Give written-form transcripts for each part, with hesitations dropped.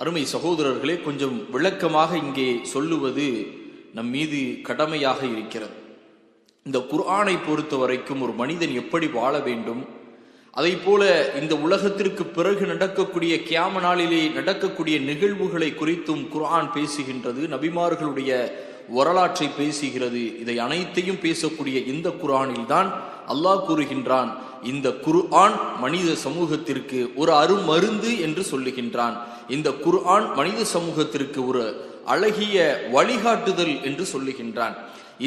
அருமை சகோதரர்களே, கொஞ்சம் விளக்கமாக இங்கே சொல்லுவது நம் மீது கடமையாக இருக்கிறது. இந்த குர்ஆனை பொறுத்த வரைக்கும் ஒரு மனிதன் எப்படி வாழ வேண்டும், அதை போல இந்த உலகத்திற்கு பிறகு நடக்கக்கூடிய கியாம நாளிலே நடக்கக்கூடிய நிகழ்வுகளை குறித்தும் குர்ஆன் பேசுகின்றது. நபிமார்களுடைய வரலாற்றை பேசுகிறது. இதை அனைத்தையும் பேசக்கூடிய இந்த குர்ஆனில் தான் அல்லாஹ் கூறுகின்றான், இந்த குர்ஆன் மனித சமூகத்திற்கு ஒரு அருமருந்து என்று சொல்லுகின்றான். இந்த குர்ஆன் மனித சமூகத்திற்கு ஒரு அழகிய வழிகாட்டுதல் என்று சொல்லுகின்றான்.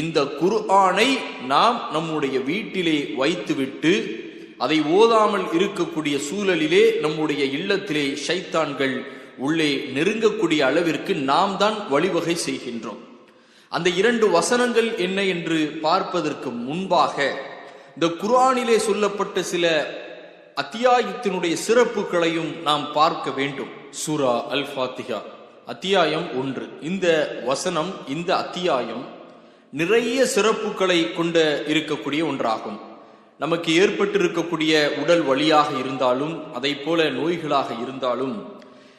இந்த குர்ஆனை நாம் நம்முடைய வீட்டிலே வைத்துவிட்டு அதை ஓதாமல் இருக்கக்கூடிய சூழலிலே நம்முடைய இல்லத்திலே ஷைத்தான்கள் உள்ளே நெருங்கக்கூடிய அளவிற்கு நாம் தான் வழிவகை செய்கின்றோம். அந்த 2 வசனங்கள் என்ன என்று பார்ப்பதற்கு முன்பாக இந்த குர்ஆனிலே சொல்லப்பட்ட சில அத்தியாயத்தினுடைய சிறப்புகளையும் நாம் பார்க்க வேண்டும். சூரா அல் ஃபாத்திஹா அத்தியாயம் 1. இந்த வசனம், இந்த அத்தியாயம் நிறைய சிறப்புகளை கொண்ட இருக்கக்கூடிய ஒன்றாகும். நமக்கு ஏற்பட்டிருக்கக்கூடிய உடல் வலியாக இருந்தாலும், அதை போல நோய்களாக இருந்தாலும்,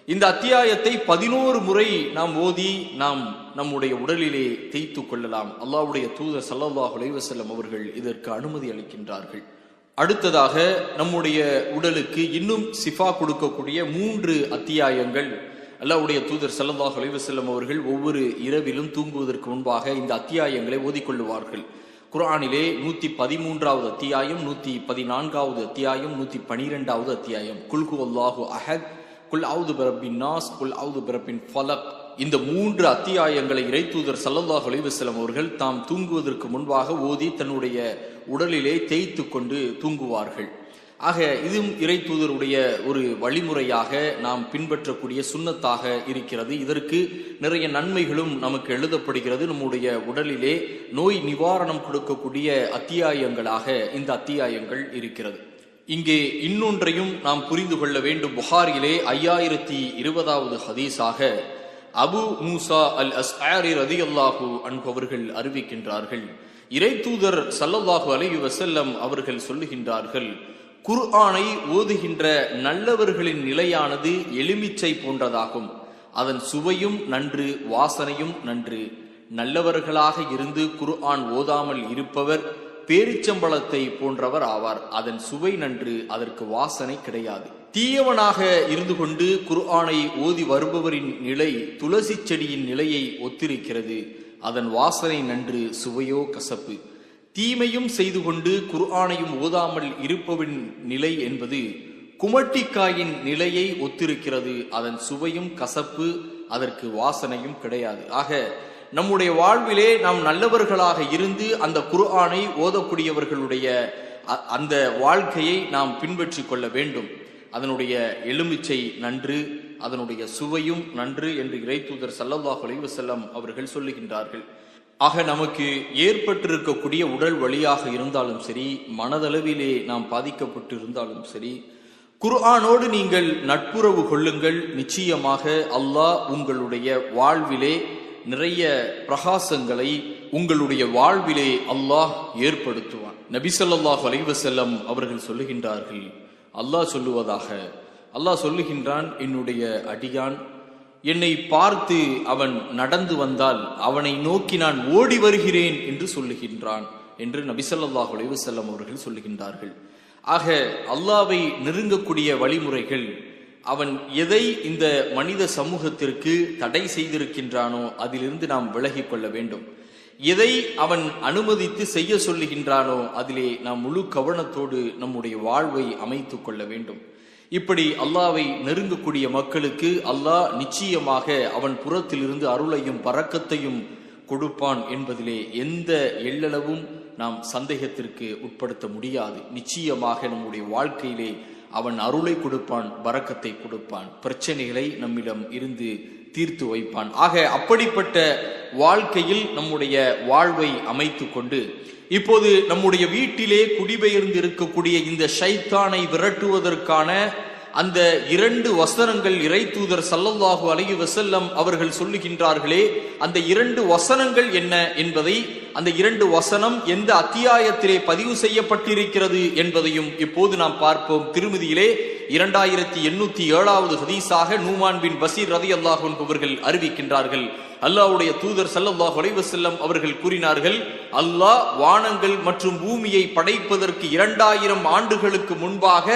இந்த அத்தியாயத்தை 11 முறை நாம் ஓதி நாம் நம்முடைய உடலிலே தேய்த்து கொள்ளலாம். அல்லாஹ்வுடைய தூதர் ஸல்லல்லாஹு அலைஹி வஸல்லம் அவர்கள் இதற்கு அனுமதி அளிக்கின்றார்கள். அடுத்ததாக நம்முடைய உடலுக்கு இன்னும் சிஃபா கொடுக்கக்கூடிய 3 அத்தியாயங்கள் அல்லாஹ்வுடைய தூதர் ஸல்லல்லாஹு அலைஹி வஸல்லம் அவர்கள் ஒவ்வொரு இரவிலும் தூங்குவதற்கு முன்பாக இந்த அத்தியாயங்களை ஓதிக்கொள்ளுவார்கள். குர்ஆனிலே 113வது அத்தியாயம், 114வது அத்தியாயம், 112வது அத்தியாயம், குல் ஹுவல்லாஹு அஹத், குல் அவுது பிரப்பின் நாஸ், குல் அவுது பிரப்பின் ஃபலக். இந்த 3 அத்தியாயங்களை இறைத்தூதர் ஸல்லல்லாஹு அலைஹி வஸல்லம் அவர்கள் தாம் தூங்குவதற்கு முன்பாக ஓதி தன்னுடைய உடலிலே தேய்த்து கொண்டு தூங்குவார்கள். ஆக இதுவும் இறைத்தூதருடைய ஒரு வழிமுறையாக நாம் பின்பற்றக்கூடிய சுன்னத்தாக இருக்கிறது. இதற்கு நிறைய நன்மைகளும் நமக்கு எழுதப்படுகிறது. நம்முடைய உடலிலே நோய் நிவாரணம் கொடுக்கக்கூடிய அத்தியாயங்களாக இந்த அத்தியாயங்கள் இருக்கிறது. இங்கே இன்னொன்றையும் நாம் புரிந்து கொள்ள வேண்டும். புகாரிலே 5020வது ஹதீஸாக அபு மூசா அல் அஸ்ஆரி ரலியல்லாஹு அன்ஹு அவர்கள் அறிவிக்கின்றார்கள், இறைத்தூதர் ஸல்லல்லாஹு அலைஹி வஸல்லம் அவர்கள் சொல்லுகின்றார்கள், குர்ஆனை ஓதுகின்ற நல்லவர்களின் நிலையானது எலுமிச்சை போன்றதாகும். அதன் சுவையும் நன்று, வாசனையும் நன்று. நல்லவர்களாக இருந்து குர்ஆன் ஓதாமல் இருப்பவர் பேரிச்சம்பழத்தை போன்றவர் ஆவார். அதன் சுவை நன்று, அதற்கு வாசனை கிடையாது. தீயவனாக இருந்து கொண்டு குர்ஆனை ஓதி வருபவரின் நிலை துளசி செடியின் நிலையை ஒத்திருக்கிறது. அதன் வாசனை நன்று, சுவையோ கசப்பு. தீமையும் செய்து கொண்டு குர்ஆனையும் ஓதாமல் இருப்பவன் நிலை என்பது குமட்டிக்காயின் நிலையை ஒத்திருக்கிறது. அதன் சுவையும் கசப்பு, அதற்கு வாசனையும் கிடையாது. ஆக நம்முடைய வாழ்விலே நாம் நல்லவர்களாக இருந்து அந்த குர்ஆனை ஓதக்கூடியவர்களுடைய அந்த வாழ்க்கையை நாம் பின்பற்றி கொள்ள வேண்டும். அதனுடைய எலுமிச்சை நன்று, அதனுடைய சுவையும் நன்று என்று இறைத்தூதர் ஸல்லல்லாஹு அலைஹி வஸல்லம் அவர்கள் சொல்லுகின்றார்கள். ஆக நமக்கு ஏற்பட்டிருக்கக்கூடிய உடல் வலியாக இருந்தாலும் சரி, மனதளவிலே நாம் பாதிக்கப்பட்டு இருந்தாலும் சரி, குர்ஆனோடு நீங்கள் நட்புறவு கொள்ளுங்கள். நிச்சயமாக அல்லாஹ் உங்களுடைய வாழ்விலே நிறைய பிரகாசங்களை உங்களுடைய வாழ்விலே அல்லாஹ் ஏற்படுத்துவான். நபி ஸல்லல்லாஹு அலைஹி வஸல்லம் அவர்கள் சொல்லுகின்றார்கள், அல்லாஹ் சொல்லுவதாக, அல்லாஹ் சொல்லுகின்றான், என்னுடைய அடியான் என்னை பார்த்து அவன் நடந்து வந்தால் அவனை நோக்கி நான் ஓடி வருகிறேன் என்று சொல்லுகின்றான் என்று நபி ஸல்லல்லாஹு அலைஹி வஸல்லம் அவர்கள் சொல்லுகின்றார்கள். ஆக அல்லாஹ்வை நெருங்கக்கூடிய வழிமுறைகள், அவன் எதை இந்த மனித சமூகத்திற்கு தடை செய்திருக்கின்றானோ அதிலிருந்து நாம் விலகி கொள்ள வேண்டும். எதை அவன் அனுமதித்து செய்ய சொல்லுகின்றானோ அதிலே நாம் முழு கவனத்தோடு நம்முடைய வாழ்வை அமைத்து கொள்ள வேண்டும். இப்படி அல்லாஹ்வை நெருங்கக்கூடிய மக்களுக்கு அல்லாஹ் நிச்சயமாக அவன் புறத்திலிருந்து அருளையும் பரக்கத்தையும் கொடுப்பான் என்பதிலே எந்த எள்ளளவும் நாம் சந்தேகத்திற்கு உட்படுத்த முடியாது. நிச்சயமாக நம்முடைய வாழ்க்கையிலே அவன் அருளை கொடுப்பான், பரக்கத்தை கொடுப்பான், பிரச்சனைகளை நம்மிடம் இருந்து தீர்த்து வைப்பான். ஆக அப்படிப்பட்ட வாழ்க்கையில் நம்முடைய வாழ்வை அமைத்து கொண்டு இப்போது நம்முடைய வீட்டிலே குடிபெயர்ந்து இருக்கக்கூடிய இந்த ஷைத்தானை விரட்டுவதற்கான அந்த 2 வசனங்கள் இறைத்தூதர் ஸல்லல்லாஹு அலைஹி வஸல்லம் அவர்கள் சொல்லுகின்றார்களே, அந்த 2 வசனங்கள் என்ன என்பதை, அந்த 2 வசனம் எந்த அத்தியாயத்திலே பதிவு செய்யப்பட்டிருக்கிறது என்பதையும் இப்போது நாம் பார்ப்போம். திருமதியிலே 2807வது ஹதீஸாக நூமான் பின் பசீர் ரலியல்லாஹு அன்ஹு அவர்கள் அறிவிக்கின்றார்கள். அல்லாஹ்வுடைய தூதர் ஸல்லல்லாஹு அலைஹி வஸல்லம் அவர்கள் கூறினார்கள், அல்லாஹ் வானங்கள் மற்றும் பூமியை படைப்பதற்கு 2000 ஆண்டுகளுக்கு முன்பாக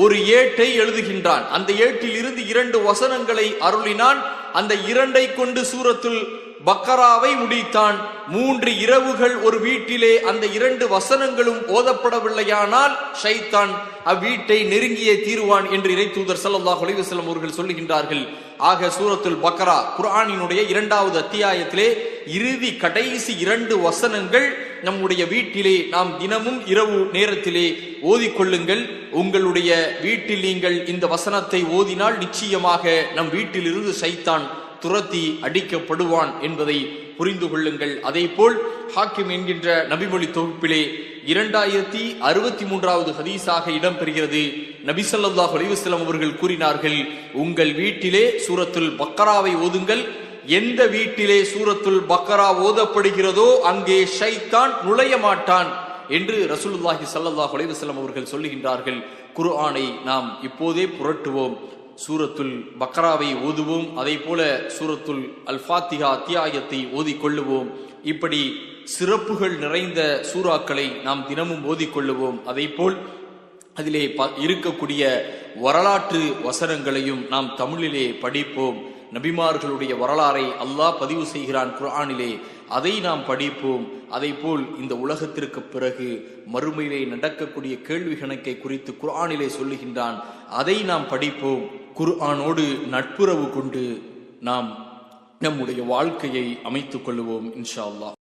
ஒரு ஏட்டை எழுதுகின்றான். அந்த ஏட்டில் இருந்து 2 வசனங்களை அருளினான். அந்த 2ஐ கொண்டு சூரத்துல் பக்கராவை முடித்தான். 3 இரவுகள் ஒரு வீட்டிலே அந்த 2 வசனங்களும் ஓதப்படவில்லையானால் ஷைத்தான் அவ்வீட்டை நெருங்கியே தீருவான் என்று இறை தூதர் ஸல்லல்லாஹு அலைஹி வஸல்லம் அவர்கள் சொல்லுகின்றார்கள். ஆக சூரத்துல் பக்கரா குர்ஆனினுடைய 2வது அத்தியாயத்திலே இறுதி கடைசி 2 வசனங்கள் நம்முடைய வீட்டிலே நாம் தினமும் இரவு நேரத்திலே ஓதிக்கொள்ளுங்கள். உங்களுடைய வீட்டில் நீங்கள் இந்த வசனத்தை ஓதினால் நிச்சயமாக நம் வீட்டிலிருந்து ஷைத்தான் துரத்தி அடிக்கப்படுவான் என்பதை புரிந்து கொள்ளுங்கள். அதே போல் ஹாக்கிம் என்கின்ற நபிமொழி தொகுப்பிலே 2063வது ஹதீஸாக இடம்பெறுகிறது. நபி ஸல்லல்லாஹு அலைஹி வஸல்லம் அவர்கள் கூறினார்கள், உங்கள் வீட்டிலே சூரத்துல் பக்கராவை ஓதுங்கள். எந்த வீட்டிலே சூரத்துல் பக்கரா ஓதப்படுகிறதோ அங்கே ஷைத்தான் நுழைய மாட்டான் என்று ரசூலுல்லாஹி ஸல்லல்லாஹு அலைஹி வஸல்லம் அவர்கள் சொல்லுகின்றார்கள். குர்ஆனை நாம் இப்போதே புரட்டுவோம், சூரத்துல் பக்கராவை ஓதுவோம். அதே போல சூரத்துல் அல் ஃபாத்திஹா அத்தியாயத்தை ஓதிக்கொள்ளுவோம். இப்படி சிறப்புகள் நிறைந்த சூறாக்களை நாம் தினமும் ஓதிக்கொள்ளுவோம். அதே போல் அதிலே இருக்கக்கூடிய வரலாற்று வசனங்களையும் நாம் தமிழிலே படிப்போம். நபிமார்களுடைய வரலாறை அல்லாஹ் பதிவு செய்கிறான் குர்ஆனிலே, அதை நாம் படிப்போம். அதை போல் இந்த உலகத்திற்கு பிறகு மறுமையிலே நடக்கக்கூடிய கேள்வி கணக்கை குறித்து குர்ஆனிலே சொல்லுகின்றான், அதை நாம் படிப்போம். குர்ஆனோடு நட்புறவு கொண்டு நாம் நம்முடைய வாழ்க்கையை அமைத்துக் கொள்ளுவோம் இன்ஷா அல்லாஹ்.